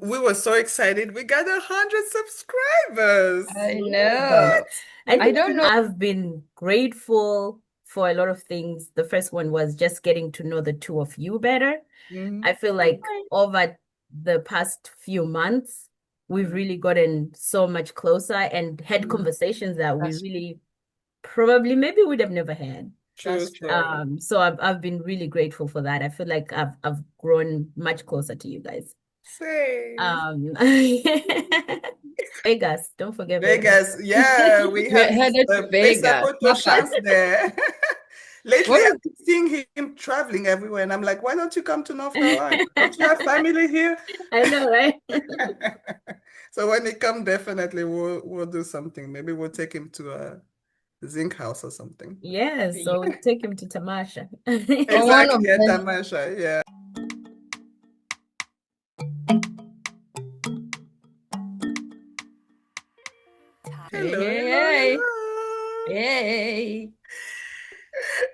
we were so excited. We got 100 subscribers. I Wow. know. I I think don't know. I've been grateful for a lot of things. The first one was just getting to know the two of you better. Mm-hmm. I feel like over the past few months, we've really gotten so much closer and had Mm-hmm. conversations that we That's really probably maybe would have never had. True that's true. story. So I've been really grateful for that. I feel like I've grown much closer to you guys. Same. Um, Vegas, don't forget Vegas. Vegas, yeah, we We're have headed to Mr. Vegas. Photo Papa, chance there. Lately, what I've was been seeing him traveling everywhere, and I'm like, why don't you come to North Carolina? Don't you have family here? I know, right? So when he come, definitely we'll do something. Maybe we'll take him to a zinc house or something. Yeah, so take him to Tamasha. one of Exactly, at the Tamasha, yeah. hey, Hello, hey, hello, hey, hello. hey.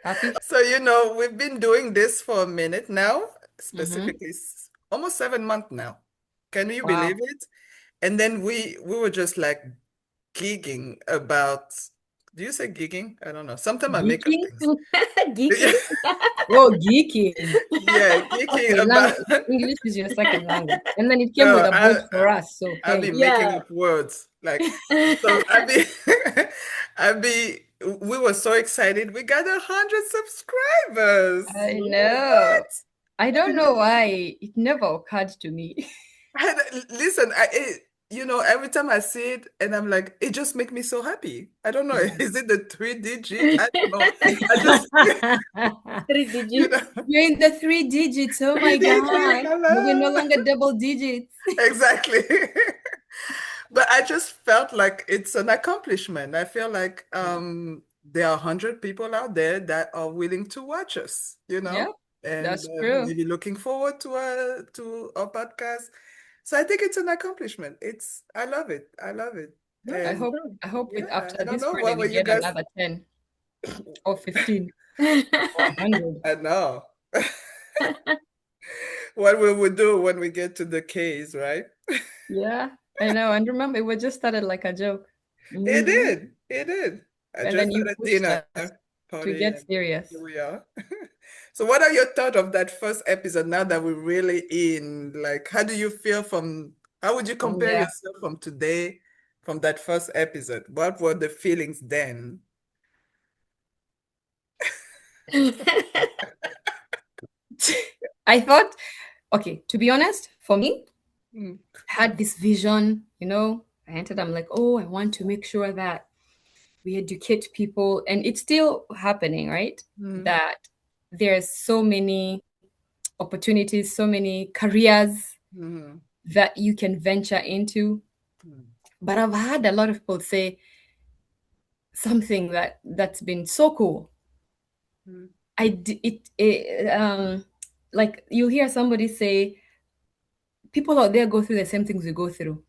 Happy. So, we've been doing this for a minute now, Mm-hmm. specifically almost 7 months now. Can you believe Wow. it? And then we were just like gigging about, do you say gigging? I don't know. Sometimes I make up Geeking? things. Geeking. Oh, geeking. Yeah, gigging Okay, about, English is your second language. And then it came with no, a boat for us. So, I'll be hey, making Yeah. up words. Like, so we were so excited. We got 100 subscribers. I know. I don't know why it never occurred to me. Listen, every time I see it, and I'm like, it just makes me so happy. I don't know. Yeah. Is it the three digit? I don't know. I just, Three you digits. know, You're in the three digits. Oh three my digit. God. We're no Hello. longer double digits. Exactly. But I just felt like it's an accomplishment. I feel like Yeah. there are 100 people out there that are willing to watch us, Yep, and that's true. maybe looking forward to our podcast. So I think it's an accomplishment. I love it. I love it. No, I it's And hope true. I hope with yeah, I after don't this know Friday what were we you get guys. another 10 or 15 or 100. I know what we would do when we get to the K's, right? Yeah, I know. And remember, it was just started like a joke. It Mhm. did. It did. I And just then you had a pushed dinner us to party get and here serious. we are. So what are your thoughts of that first episode now that we're really in? Like, how would you compare Yeah. yourself from today, from that first episode? What were the feelings then? I thought, okay, to be honest, for me, Mm, I had this vision, I entered, I'm like, oh, I want to make sure that we educate people. And it's still happening, right? mm, That there's so many opportunities, so many careers mm, that you can venture into. mm, But I've had a lot of people say something that's been so cool. mm, Like you'll hear somebody say, people out there go through the same things we go through.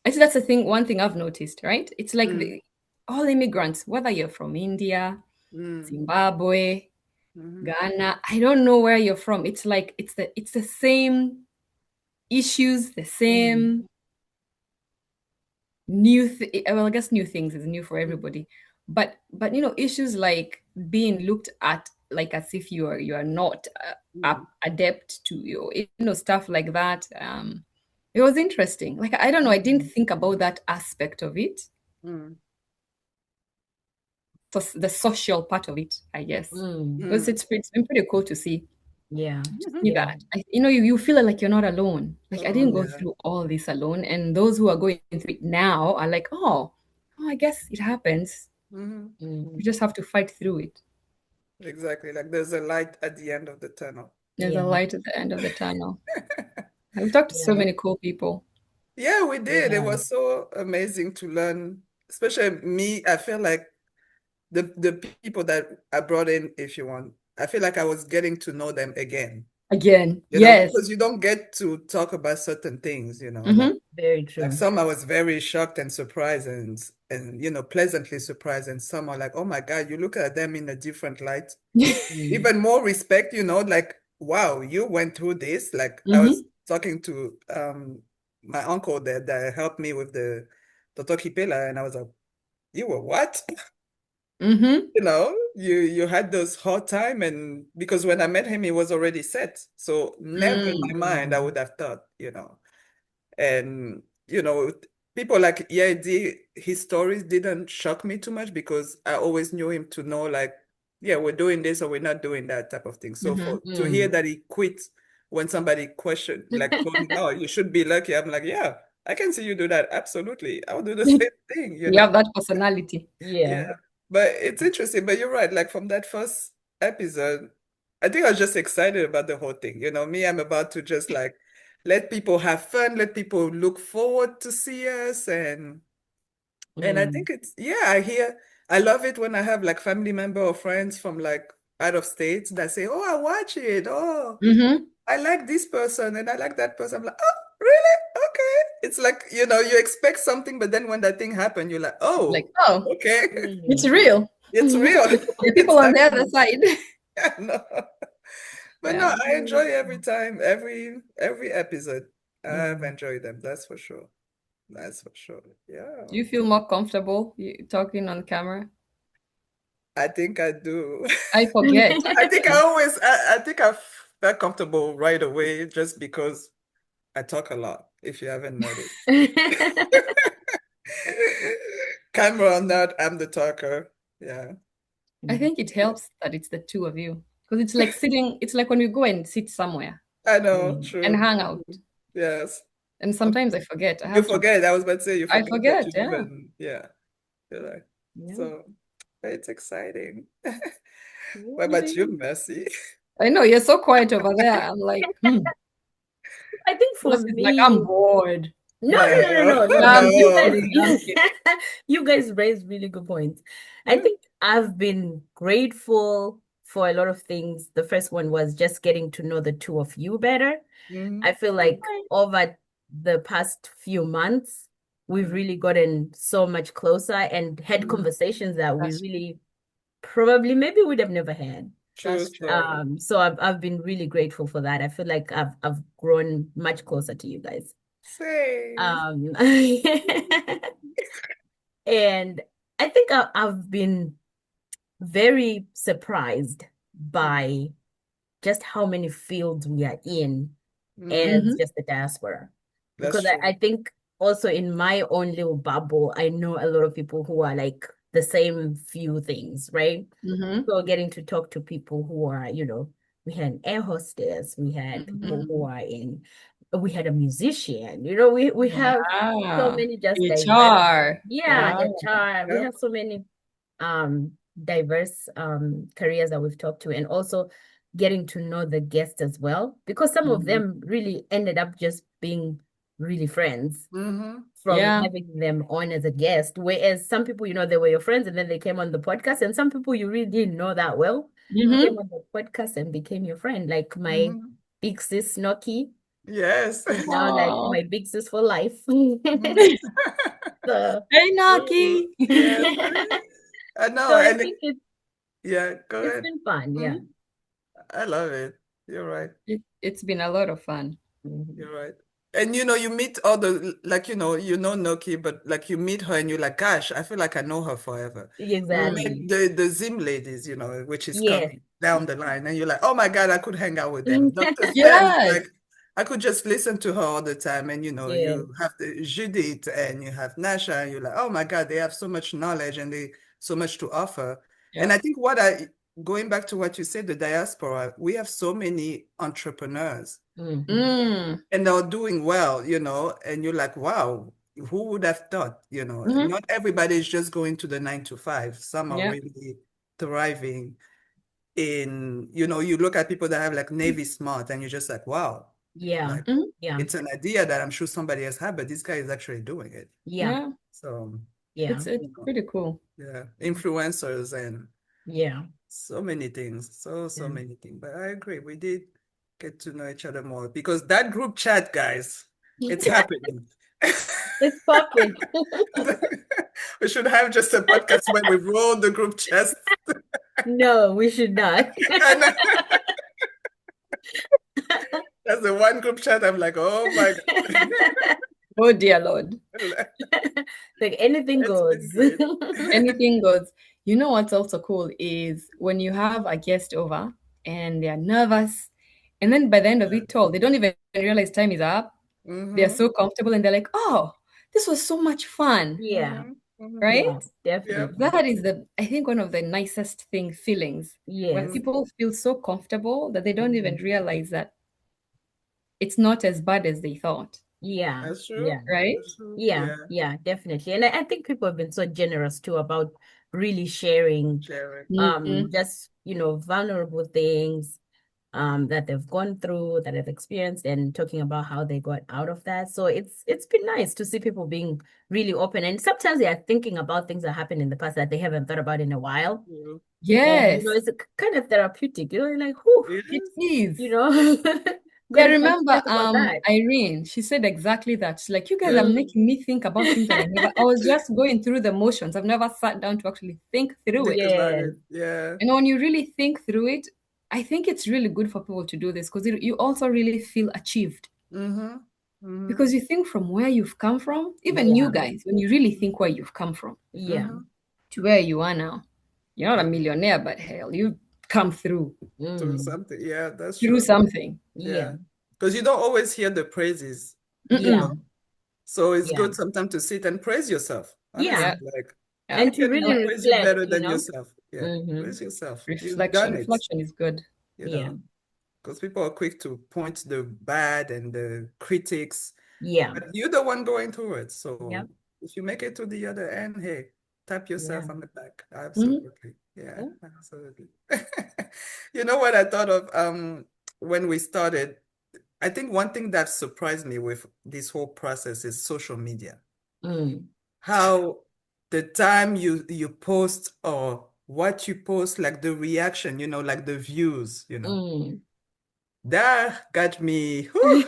I think that's the thing. One thing I've noticed, right? It's like mm, all immigrants, whether you're from India, mm, Zimbabwe, mm, Ghana, I don't know where you're from. It's like it's the same issues, the mm, same well, I guess new things is new for mm, everybody. But issues like being looked at like as if you are not mm, adept to stuff like that. It was interesting. Like, I don't know, I didn't think about that aspect of it. mm, So the social part of it, I guess. Mm. Because mm. it's been pretty cool to see Yeah. that. Yeah. You feel like you're not alone. Like, I Oh didn't go yeah. through all this alone, and those who are going through it now are like, oh, I guess it happens. Hmm. You Mhm. just have to fight through it. Exactly. Like there's a light at the end of the tunnel. There's a Yeah. light at the end of the tunnel. I've talked to so Yeah. many cool people. Yeah, we did. It Yeah. was so amazing to learn, especially me. I feel like the people that I brought in, if you want, I feel like I was getting to know them again, Again, yes. because you don't get to talk about certain things, like Hmm. Very like true. some I was very shocked and surprised and pleasantly surprised, and some are like, oh my God, you look at them in a different light, Mm. even more respect, like, wow, you went through this. Like I was Hmm. talking to my uncle that helped me with the Dr. Kipela, and I was like, you were what? Mm-hmm. You know, you had those hard time, and because when I met him, he was already set. So never in my mind I would have thought, and people like EID, his stories didn't shock me too much because I always knew him to know like, yeah, we're doing this or we're not doing that type of thing. So to hear that he quit when somebody questioned, like told him, oh, you should be lucky. I'm like, yeah, I can see you do that. Absolutely. I'll do the same thing, You have that personality. Yeah. Yeah. But it's interesting, but you're right. Like from that first episode, I think I was just excited about the whole thing. Me, I'm about to just like let people have fun, let people look forward to see us, and I think it's I love it when I have like family member or friends from like out of states that say, "Oh, I watch it. Oh, Mm-hmm. I like this person and I like that person." I'm like, "Oh, really? Okay." It's like, you expect something, but then when that thing happened, you're like, Like, "Oh, oh, okay." it's real. It's real. The It's people on the other actually, side. yeah, no. But no, Yeah. I enjoy every time, every episode. I've enjoyed them, that's for sure. That's for sure. Yeah. Do you feel more comfortable talking on camera? I think I do. I forget. I think I felt comfortable right away just because I talk a lot, if you haven't noticed. Camera or not, I'm the talker. Yeah. I think it helps that it's the two of you because it's like when we go and sit somewhere I know, and true. hang out. Yes. And sometimes I forget. You forget. I was about to say you I forget that forget, you yeah. even, yeah. You're right. Yeah. So it's exciting. What Yeah. about you, Mercy? I know you're so quiet over there. I'm like, I think for This is like me, I'm bored. no, no, no, no, no, no, No, no. I'm You No. guys, kidding. I'm kidding. you guys raised really good points. I think I've been grateful for a lot of things. The first one was just getting to know the two of you better. Mhm. I feel like over the past few months, we've really gotten so much closer and had conversations that we That's really probably maybe would have never had. True That's true. story. So I've been really grateful for that. I feel like I've grown much closer to you guys. Same. And I think I've been very surprised by just how many fields we are in as Mhm. just the diaspora. That's Because true. I think also in my own little bubble, I know a lot of people who are like the same few things, right? So getting to talk to people who are, we had an air hostess, we had people who are we had a musician, we have so Yeah. many just diverse, HR. yeah, Wow. HR. We Yep. have so many diverse careers that we've talked to, and also getting to know the guests as well, because some of them really ended up just being really friends Mhm. from Yeah. having them on as a guest. Whereas some people, they were your friends and then they came on the podcast, and some people you really didn't know that well came on the podcast and became your friend. Like my Mhm. big sis Noki Yes. is now like Oh. my big sis for life. Mhm. So, Hey, Naki. Yes. I know. so I And think yeah, go it's ahead. been fun, yeah. Mhm. I love it. You're right. It's been a lot of fun. You're right. And you meet all the like Noki, but like you meet her and you're like, gosh, I feel like I know her forever. You Exactly. meet the Zim ladies, which is Yes. coming down the line, and you're like, oh my God, I could hang out with them. Dr. Zen, Yes. like I could just listen to her all the time. And Yeah. you have the Judith and you have Nasha, and you're like, oh my God, they have so much knowledge and they so much to offer. And Yeah. I think going back to what you said, the diaspora, we have so many entrepreneurs Mm. and they're doing well, and you're like, wow, who would have thought, not everybody is just going to the 9 to 5. Some are Yeah. really thriving in, you look at people that have like Navy Smart and you're just like, wow, Yeah. like Yeah. it's an idea that I'm sure somebody else had, but this guy is actually doing it. Yeah. Yeah. So Yeah. It's pretty cool. yeah, influencers and Yeah. so many things, so Yeah. many things. But I agree, we did get to know each other more because that group chat, guys, it's happening. It's popping. We should have just a podcast where we roll the group chat. No, we should not. And that's the one group chat I'm like, oh my God. Oh dear Lord. Like anything It's goes. been great. Anything goes. You know what's also cool is when you have a guest over and they're nervous, and then by the end of it all, they don't even realize time is up. They're so comfortable and they're like, oh, this was so much fun, Yeah, right? yeah, Yeah. definitely. That is I think one of the nicest feelings when Yes. people feel so comfortable that they don't even realize that it's not as bad as they thought, Yeah, That's true. yeah, right? That's true. yeah, yeah, definitely. And I think people have been so generous too about really sharing Sharing. Mhm. just, vulnerable things that they've gone through, that they've experienced, and talking about how they got out of that. So it's been nice to see people being really open. And sometimes they are thinking about things that happened in the past that they haven't thought about in a while. Yeah. And Yes, it's kind of therapeutic, you're like, whew, It it is. is. you know, Yeah, I going back to remember think about that. Irene, she said exactly that. She's like, you guys are Yeah. making me think about things that I was just going through the motions. I've never sat down to actually think through Think it. about Yes. it. Yeah. And when you really think through it, I think it's really good for people to do this because you also really feel achieved. Because you think from where you've come from, even you Yeah. guys, when you really think where you've come from Yeah. to where you are now, you're not a millionaire, but hell, you've come through To something. Yeah, that's through true. something. Yeah. Because you don't always hear the praises, you Yeah. know. So it's Yeah. good sometimes to sit and praise yourself. Yeah. Yeah. Honestly, like Yeah. And to can really praise you reflect, better than yourself. Yeah, Mm-hmm. praise yourself. You've Reflection. done it, Reflection is good. Yeah. because people are quick to point the bad and the critics, Yeah. but you're the one going through it. Yeah. So if you make it to the other end, hey, tap yourself Yeah. on the back. Mhm. Absolutely. Yeah, Yeah. absolutely. You know what I thought of when we started? I think one thing that surprised me with this whole process is social media. Mm. How the time you post or what you post, like the reaction, like the views, Mm. that got me, whew,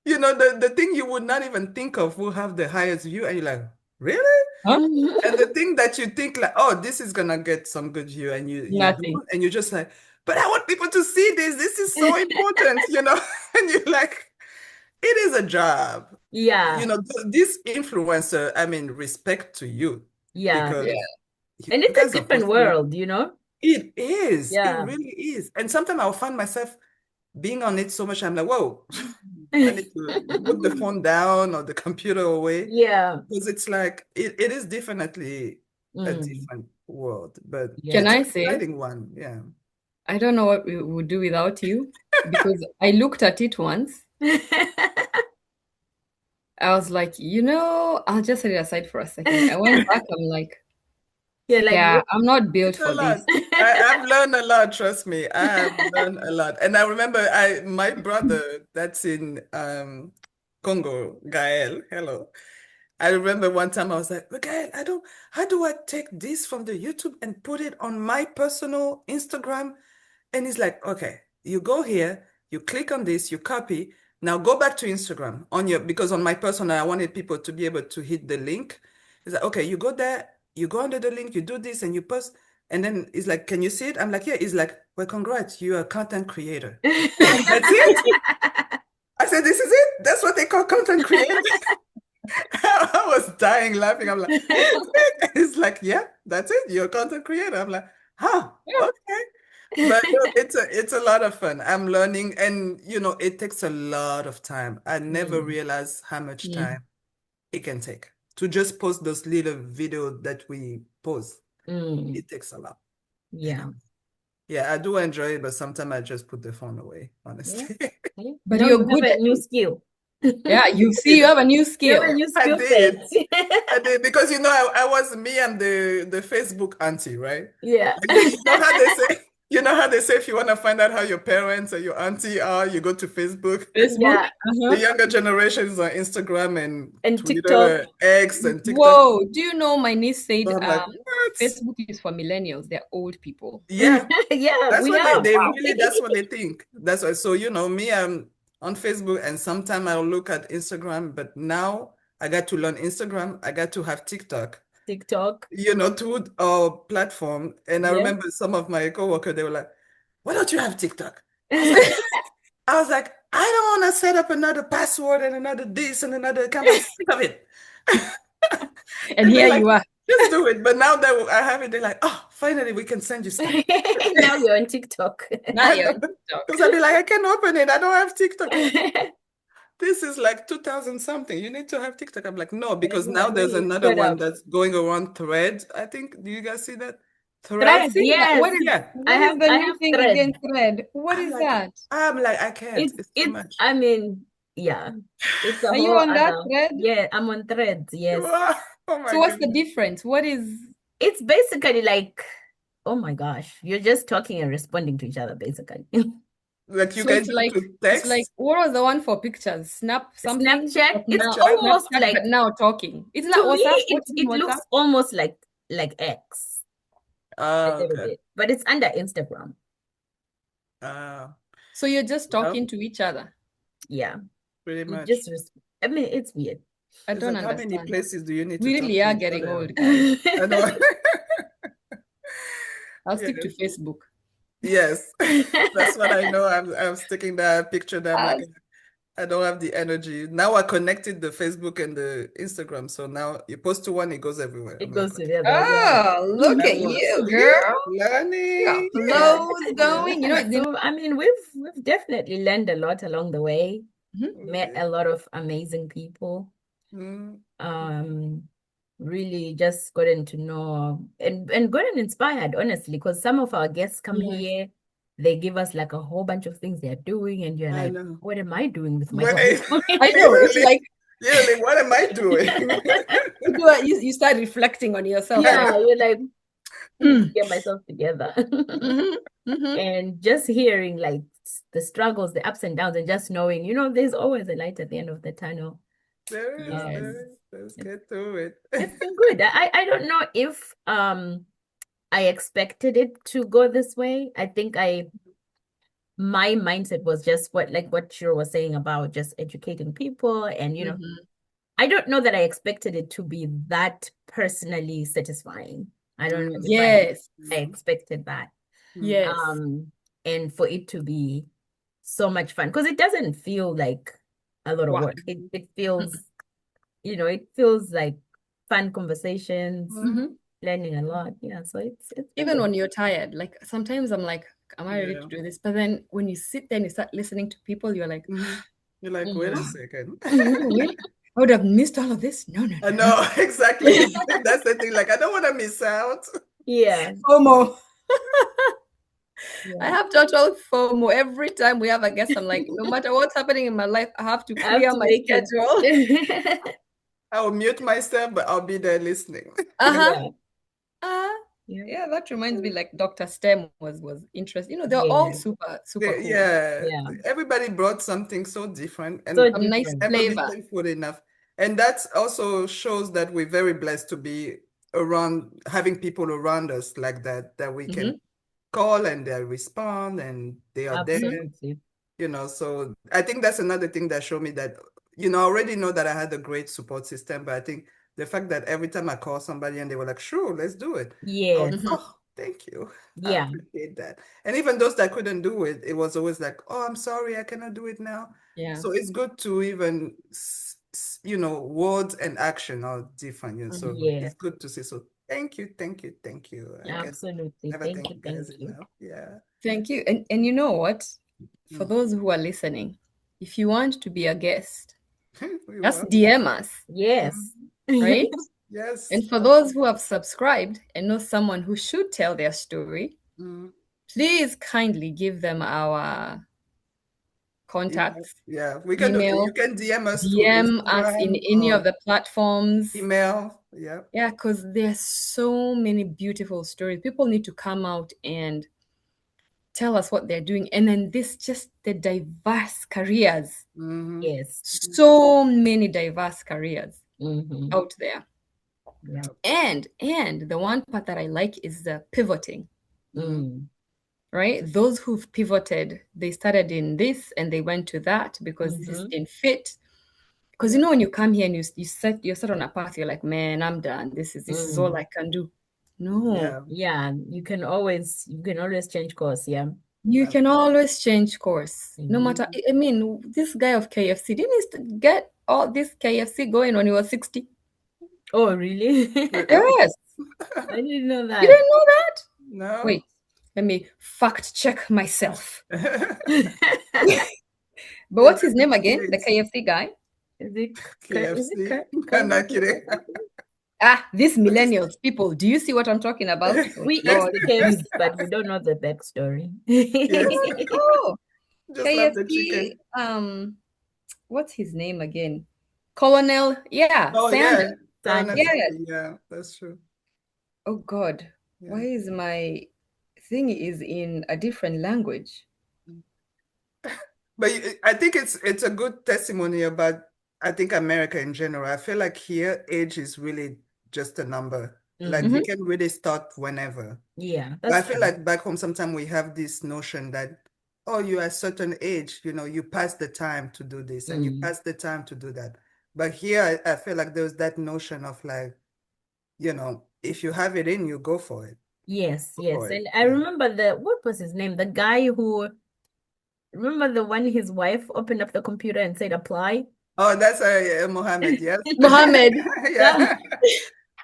the thing you would not even think of will have the highest view, and you're like, really? Huh? And the thing that you think like, oh, this is gonna get some good view, and you Nothing. do, and you're just like, but I want people to see this. This is so important, and you're like, it is a job. Yeah. This influencer, I mean, respect to you Yeah. because you And it's a guys are different posting. world, It is. It Yeah. really is. And sometimes I'll find myself being on it so much, I'm like, whoa, I need to put the phone down or the computer away Yeah. because it's like it is definitely a Mm. different world, but Can it's Yeah. an I say, exciting one. Yeah. I don't know what we would do without you because I looked at it once. I was like, I'll just set it aside for a second. I went back, I'm like, You're like, yeah, I'm not built It's a for lot. this. I've learned a lot, trust me. I have learned a lot. And I remember my brother that's in Congo, Gael, hello. I remember one time I was like, "But Gael, how do I take this from the YouTube and put it on my personal Instagram?" And he's like, okay, you go here, you click on this, you copy. Now go back to Instagram because on my personal, I wanted people to be able to hit the link. He's like, okay, you go there, you go under the link, you do this and you post. And then he's like, can you see it? I'm like, yeah. He's like, well, congrats, you're a content creator. That's it. I said, this is it. That's what they call content creator. I was dying laughing. I'm like, it's like, yeah, that's it. You're a content creator. I'm like, huh, okay. But no, it's a lot of fun. I'm learning, and it takes a lot of time. I never Mm. realized how much Mm. time it can take to just post those little videos that we post. Mm. It takes a lot. Yeah. Yeah, I do enjoy it, but sometimes I just put the phone away, honestly. Okay. But Now you're you good have at a new it. skill. Yeah, you see, you have a new You have a skill. new I skill did. set. I did because I was me and the Facebook auntie, right? Yeah. Like, you know how they say if you want to find out how your parents or your auntie are, you go to Facebook. Facebook. Yeah. The younger generation is on Instagram and And TikTok. Twitter, X and TikTok. Whoa, do you know my niece said So I'm like, what? Facebook is for millennials, they're old people. Yeah, Yeah, that's we what are. that's what they think. That's why. So, me, I'm on Facebook and sometime I'll look at Instagram, but now I got to learn Instagram. I got to have TikTok. TikTok. To our platform. And I Yeah. remember some of my coworkers, they were like, why don't you have TikTok? I was like, I don't want to set up another password and another this and another account. I'm sick of it. And here like, you are. just do it. But now that I have it, they're like, oh, finally we can send you stuff. Now you're on TikTok. Now you're on TikTok. Because I'll be like, I can't open it. I don't have TikTok. This is like 2000 something. You need to have TikTok. I'm like, no, because now there's another one that's going around Thread. I think, do you guys see that? Thread, yes. What is the new thing again, Thread? What is that? I'm like, I can't. It's too much. I mean, yeah. It's Are you on that Thread? Yeah, I'm on Threads, yes. Oh my So what's the difference? What is... It's basically like, oh my gosh, you're just talking and responding to each other, basically. Like you guys like text? It's like, what was the one for pictures? Snap something? Snapchat? It's almost like... But now talking. It's not WhatsApp. It looks almost like X. A little bit. But it's under Instagram. So you're just talking to each other? Yeah. Pretty much. I mean, it's weird. I don't understand. How many places do you need to We really are getting old, guys. I know. I'll stick to Facebook. Yes, that's what I know. I'm sticking that picture there. I'm like, I don't have the energy. Now I connected the Facebook and the Instagram. So now you post to one, it goes everywhere. It goes to the other. Oh, look at you, girl. Learning. Flows going. You know, so, I mean, we've definitely learned a lot along the way. Met a lot of amazing people. Really just gotten to know and gotten inspired, honestly, because some of our guests come here, they give us like a whole bunch of things they're doing, and you're like, what am I doing with my life? I know, it's like, what am I doing? You start reflecting on yourself. Yeah, you're like, get myself together. And just hearing like the struggles, the ups and downs, and just knowing, you know, there's always a light at the end of the tunnel. There is. Let's get through it. It's been good. I don't know if I expected it to go this way. I think my mindset was just what Shiro was saying about just educating people, and you know, I don't know that I expected it to be that personally satisfying. I don't know. Yes, I expected that. Yes. And for it to be so much fun, because it doesn't feel like a lot of work. It feels, you know, it feels like fun conversations, learning a lot. Yeah, so it's even when you're tired, like sometimes I'm like, am I ready to do this? But then when you sit there and you start listening to people, you're like, wait a second. Really? I would have missed all of this. No. I know, exactly. That's the thing. Like, I don't want to miss out. Yeah. FOMO. I have total FOMO. Every time we have a guest, I'm like, no matter what's happening in my life, I have to clear my schedule. I will mute myself, but I'll be there listening. Yeah, that reminds me, like Dr. STEM was interesting. You know, they're all super cool. Yeah. Everybody brought something so different and a nice flavor. Food enough. And that also shows that we're very blessed to be around, having people around us like that we can call and they respond and they are there. You know, so I think that's another thing that showed me that, you know, I already know that I had a great support system, but I think the fact that every time I call somebody and they were like, sure, let's do it. Yeah. Oh, thank you. Yeah. I appreciate that. And even those that couldn't do it, it was always like, oh, I'm sorry, I cannot do it now. Yeah. So it's good to even, you know, words and action are different. You know, so it's good to see. So thank you. Absolutely. Thank you. Yeah. Thank you. And you know what? For those who are listening, if you want to be a guest, just DM us. Yes. Right? Yes. And for those who have subscribed and know someone who should tell their story, please kindly give them our contacts. Yeah, we can email. You can DM us. DM us in any of the platforms. Email. Yeah. Yeah, because there's so many beautiful stories. People need to come out and tell us what they're doing. And then the diverse careers. Yes. So many diverse careers out there. Yeah. And the one part that I like is the pivoting. Right? Those who've pivoted, they started in this and they went to that because this didn't fit. Because you know, when you come here and you're set on a path, you're like, man, I'm done. This is all I can do. No. Yeah, you can always change course. Yeah. You can always change course, no matter. Mm. I mean, this guy of KFC didn't he get all this KFC going when he was 60? Oh, really? Yes, I didn't know you that. didn't know that? No. Wait, let me fact check myself. But what's his name again? The KFC guy? Is it KFC. I'm not kidding. These millennials people, do you see what I'm talking about? We eat Lord, the KFC, but we don't know the backstory. Yes. oh, Just love the chicken. KFC, what's his name again? Colonel, Oh, Sanders. Sanders. Yeah, that's true. Oh God, Yeah. why is my thing is in a different language? But I think it's a good testimony about, I think, America in general. I feel like here age is really just a number. Like you can really start whenever. Yeah, But I that's feel true. like back home sometimes we have this notion that, oh, you're a certain age, you pass the time to do this and you pass the time to do that. But here I feel like there's that notion of like, if you have it in you, go for it. Yes, Go yes. for it. And I remember what was his name? The guy who, remember the one his wife opened up the computer and said apply? Oh, that's Mohammed, yes. Mohammed. Yeah.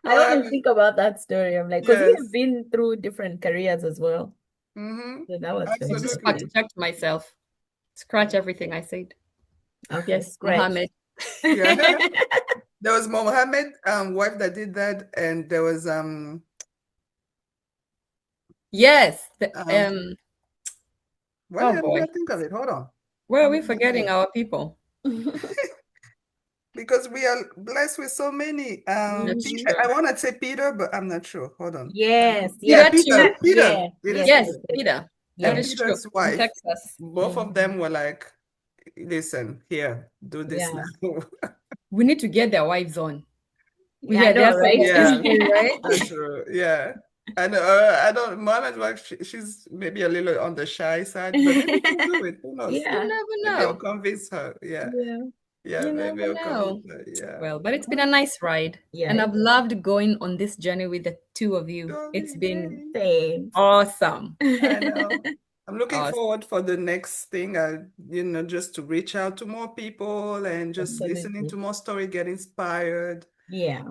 I always think about that story. I'm like, because Yes. we've been through different careers as well. Mm-hmm. So that was I just Absolutely. fact checked myself. Scratch everything I said. Okay, Yes, scratch. Mohammed. Yeah. There was Mohammed, wife that did that, and there was Yes. why Oh did I boy. not think of it? Hold on. Where are we forgetting our people? Because we are blessed with so many. That's Peter, true. I want to say Peter, but I'm not sure. Hold on. Yes, Yeah, Peter Peter. too. Peter. Yeah, It is Yes, Peter. Peter. Yeah. That is true. Peter's In wife. Texas. Both of them were like, listen, here, do this Yeah. now. We need to get their wives on. Yeah, I know, they're so right? successful, right? That's true. Yeah. And I don't, Mohammed's wife, she's maybe a little on the shy side, but maybe she'll do it. Who knows? Yeah. You never Maybe I'll know. convince her. Yeah. Yeah. Yeah, You maybe never I'll know. convince her. Yeah. Well, but it's been a nice ride. Yeah. And I've loved going on this journey with the two of you. Oh, It's been Same. awesome. I know. I'm looking Awesome. forward for the next thing, just to reach out to more people and just listening Absolutely. to more story, get inspired, Yeah.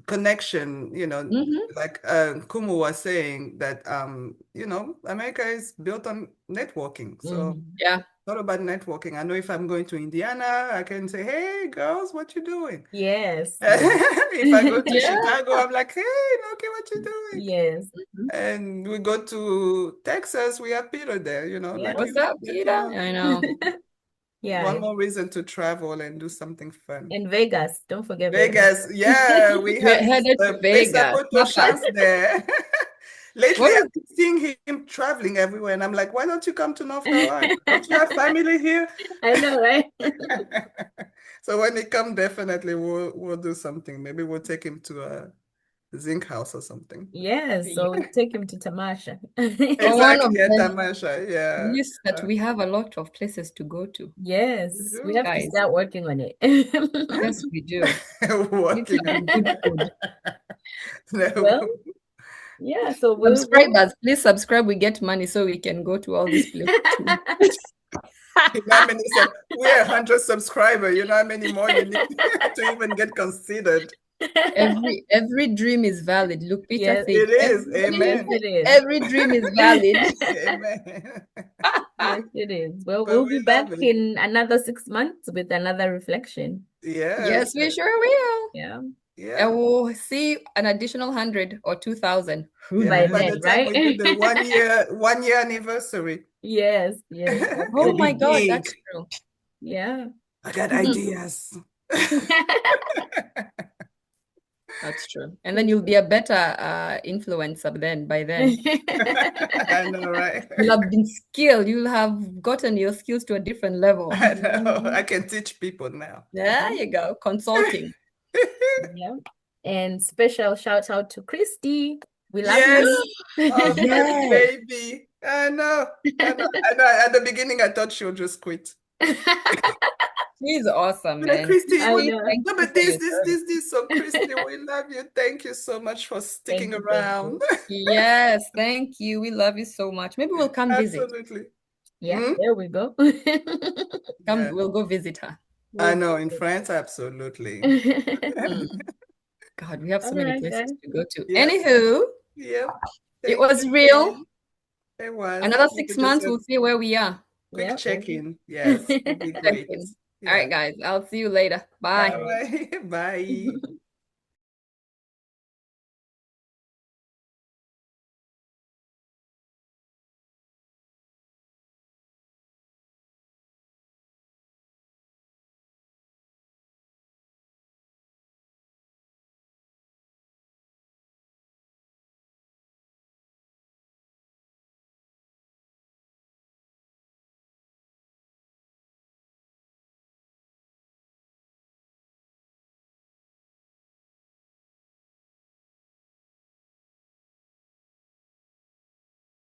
Connection, Mhm. like Kumu was saying that, America is built on networking. So Yeah. it's all about networking. I know if I'm going to Indiana, I can say, hey, girls, what you doing? Yes. If I go to Yeah. Chicago, I'm like, hey, okay, what you doing? Yes. And we go to Texas, we have Peter there, Yeah. like What's you up, get to Peter? know. I know. Yeah. One more reason to travel and do something fun. And Vegas. Don't forget Vegas. Vegas, yeah, we We're have headed to Vegas. Pesacoto chance there. Lately, What I've been seeing him traveling everywhere, and I'm like, why don't you come to North Carolina? Don't you have family here? I know, right? So when he come, definitely we'll do something. Maybe we'll take him to a Zinc House or something. Yes, so we'll take him to Tamasha. Exactly, at Tamasha, yeah. Yes, that we have a lot of places to go to. Yes, we have to Guys. start working on it. Yes, we do. Working Need some good food. Well, yeah, so we'll Subscribers, please subscribe. We get money so we can go to all these places. You know how many we're 100 subscribers. You know how many more you need to even get considered. Every dream is valid. Look, Peter Yes, said, It is. Yes, Amen. it is. every dream is valid. Amen. Yes, it is. Well, But we'll we be back love it. in another 6 months with another reflection. Yes, we sure will. Yeah. Yeah. And we'll see an additional 100 or 2,000. Yeah, By by then, the time right? we do the one year anniversary. Yes, yes. Oh It'll my be God, big. that's true. Yeah. I got ideas. That's true. And then you'll be a better influencer by then. I know, right? You'll have been skilled. You'll have gotten your skills to a different level. I know. I can teach people now. There you go. Consulting. Yeah. And special shout out to Christy. We love Yes. you. Oh, my Yes. baby. I know. At the beginning, I thought she would just quit. She's awesome, But man. Christy, I know. Thank no, you but for your this. So Christy, we love you. Thank you so much for sticking Thank you. around. Yes, thank you. We love you so much. Maybe we'll come visit. Absolutely. Yeah, there we go. Yeah. We'll go visit her. I know, in France, absolutely. God, we have so All many right, places guys. to go to. Yep. Anywho, Yep. it Thank was you real. again. It was. Another We 6 could just months, we'll see where we are. quick Yeah. check-in. Yes, would be great. Check-in. All Yeah. right, guys. I'll see you later. Bye. All right. Bye.